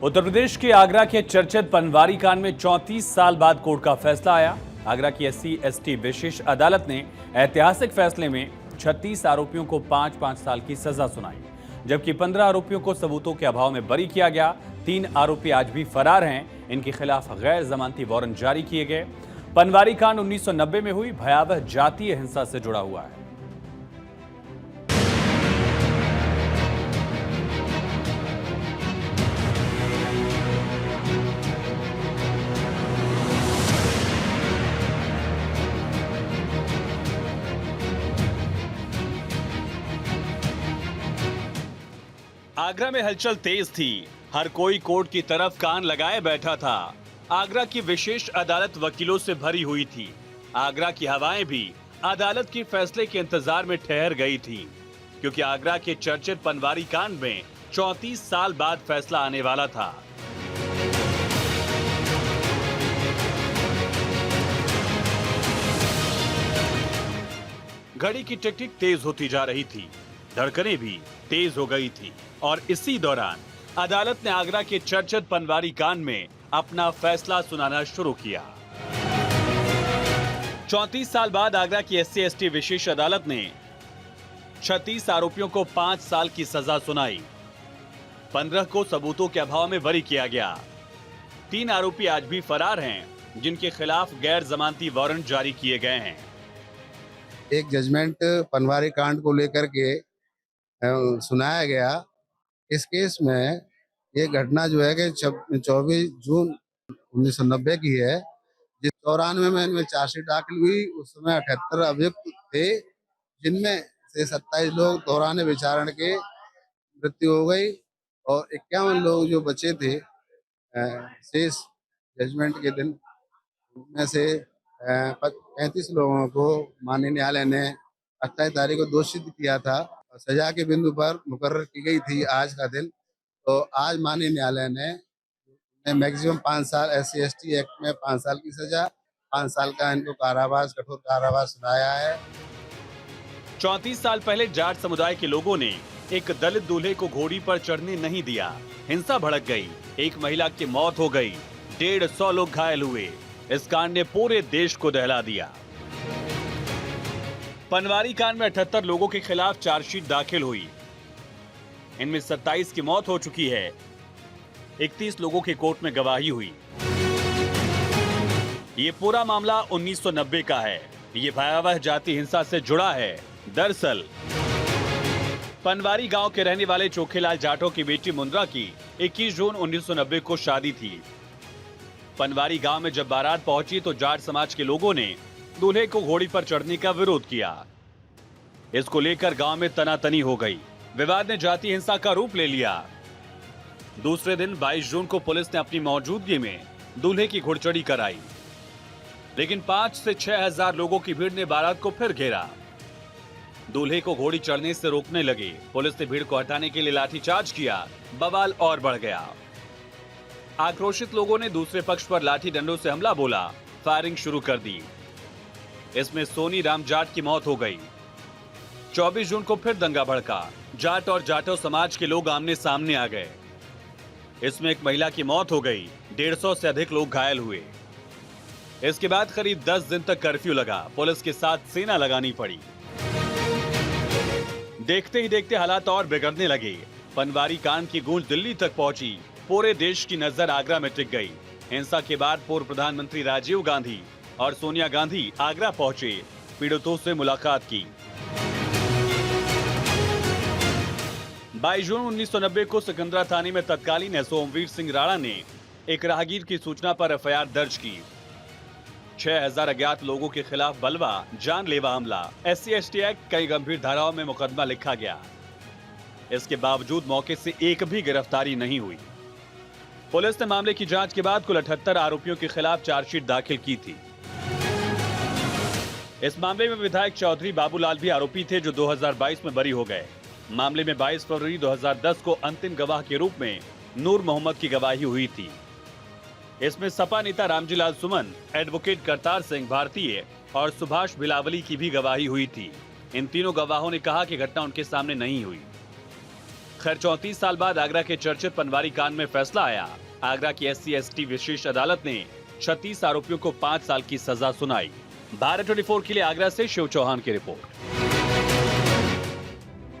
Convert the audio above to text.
उत्तर प्रदेश के आगरा के चर्चित पनवारी कांड में 34 साल बाद कोर्ट का फैसला आया। आगरा की SC/ST विशेष अदालत ने ऐतिहासिक फैसले में 36 आरोपियों को 5-5 साल की सजा सुनाई, जबकि 15 आरोपियों को सबूतों के अभाव में बरी किया गया। 3 आरोपी आज भी फरार हैं। इनके खिलाफ गैर जमानती वारंट जारी किए गए। पनवारी कांड 1990 में हुई भयावह जातीय हिंसा से जुड़ा हुआ है। आगरा में हलचल तेज थी। हर कोई कोर्ट की तरफ कान लगाए बैठा था। आगरा की विशेष अदालत वकीलों से भरी हुई थी। आगरा की हवाएं भी अदालत के फैसले के इंतजार में ठहर गई थी, क्योंकि आगरा के चर्चित पनवारी कांड में 34 साल बाद फैसला आने वाला था। घड़ी की टिक टिक तेज होती जा रही थी, धड़कनें भी तेज हो गई थी, और इसी दौरान अदालत ने आगरा के चर्चित पनवारी कांड में अपना फैसला सुनाना शुरू किया। 34 साल बाद आगरा की SC/ST विशेष अदालत ने 36 आरोपियों को 5 साल की सजा सुनाई। 15 को सबूतों के अभाव में बरी किया गया। 3 आरोपी आज भी फरार हैं, जिनके खिलाफ गैर जमानती वारंट जारी किए गए हैं। एक जजमेंट पनवारी कांड को लेकर के सुनाया गया। इस केस में ये घटना जो है कि 24 जून 1990 की है। जिस 94 में इनमें चार्जशीट दाखिल हुई, उस समय 78 अभियुक्त थे, जिनमें से 27 लोग दौरान विचारण के मृत्यु हो गई और 51 लोग जो बचे थे शेष जजमेंट के दिन, उनमें से 35 लोगों को माननीय न्यायालय ने 28 तारीख को दोषी किया था। सजा के बिंदु पर मुकर्रर की गई थी आज का दिन। तो आज माननीय न्यायालय ने मैक्सिमम 5 साल SC/ST एक्ट में 5 साल की सजा, 5 साल का इनको कारावास, कठोर कारावास सुनाया है। 34 साल पहले जाट समुदाय के लोगों ने एक दलित दूल्हे को घोड़ी पर चढ़ने नहीं दिया। हिंसा भड़क गई, एक महिला की मौत हो गई, 150 लोग घायल हुए। इस कांड ने पूरे देश को दहला दिया। पनवारी कांड में 78 लोगों के खिलाफ चार्जशीट दाखिल हुई। इनमें 27 की मौत हो चुकी है। 31 लोगों की कोर्ट में गवाही हुई। ये पूरा मामला 1990 का है। ये भयावह जाति हिंसा से जुड़ा है। दरअसल पनवारी गांव के रहने वाले चोखेलाल जाटों की बेटी मुंद्रा की 21 जून 1990 को शादी थी। पनवारी गांव में जब बारात पहुंची तो जाट समाज के लोगों ने दूल्हे को घोड़ी पर चढ़ने का विरोध किया। इसको लेकर गांव में तनातनी हो गई। विवाद ने जाति हिंसा का रूप ले लिया। दूसरे दिन 22 जून को पुलिस ने अपनी मौजूदगी में दूल्हे की घुड़चढ़ी कराई, लेकिन 5 से 6 हजार लोगों की भीड़ ने बारात को फिर घेरा। दूल्हे को घोड़ी चढ़ने से रोकने लगे। पुलिस ने भीड़ को हटाने के लिए लाठीचार्ज किया। बवाल और बढ़ गया। आक्रोशित लोगों ने दूसरे पक्ष पर लाठी डंडों से हमला बोला, फायरिंग शुरू कर दी। इसमें सोनी राम जाट की मौत हो गई। 24 जून को फिर दंगा भड़का। जाट और जाटो समाज के लोग आमने सामने आ गए। इसमें एक महिला की मौत हो गई, 150 से अधिक लोग घायल हुए। इसके बाद करीब 10 दिन तक कर्फ्यू लगा। पुलिस के साथ सेना लगानी पड़ी। देखते ही देखते हालात और बिगड़ने लगे। पनवारी कांड की गूंज दिल्ली तक पहुंची। पूरे देश की नजर आगरा में टिक गई। हिंसा के बाद पूर्व प्रधानमंत्री राजीव गांधी और सोनिया गांधी आगरा पहुंचे, पीड़ितों से मुलाकात की। 22 जून 1990 को सिकंदरा थाने में तत्कालीन सोमवीर सिंह राणा ने एक राहगीर की सूचना पर FIR दर्ज की। 6000 अज्ञात लोगों के खिलाफ बलवा, जानलेवा हमला, SC/ST एक्ट, कई गंभीर धाराओं में मुकदमा लिखा गया। इसके बावजूद मौके से एक भी गिरफ्तारी नहीं हुई। पुलिस ने मामले की जांच के बाद कुल 78 आरोपियों के खिलाफ चार्जशीट दाखिल की थी। इस मामले में विधायक चौधरी बाबूलाल भी आरोपी थे, जो 2022 में बरी हो गए। मामले में 22 फरवरी 2010 को अंतिम गवाह के रूप में नूर मोहम्मद की गवाही हुई थी। इसमें सपा नेता रामजीलाल सुमन, एडवोकेट करतार सिंह भारतीय और सुभाष बिलावली की भी गवाही हुई थी। इन तीनों गवाहों ने कहा कि घटना उनके सामने नहीं हुई। खैर 34 साल बाद आगरा के चर्चित पनवारी कांड में फैसला आया। आगरा की SC/ST विशेष अदालत ने 36 आरोपियों को 5 साल की सजा सुनाई। भारत 24 के लिए आगरा से शिव चौहान की रिपोर्ट।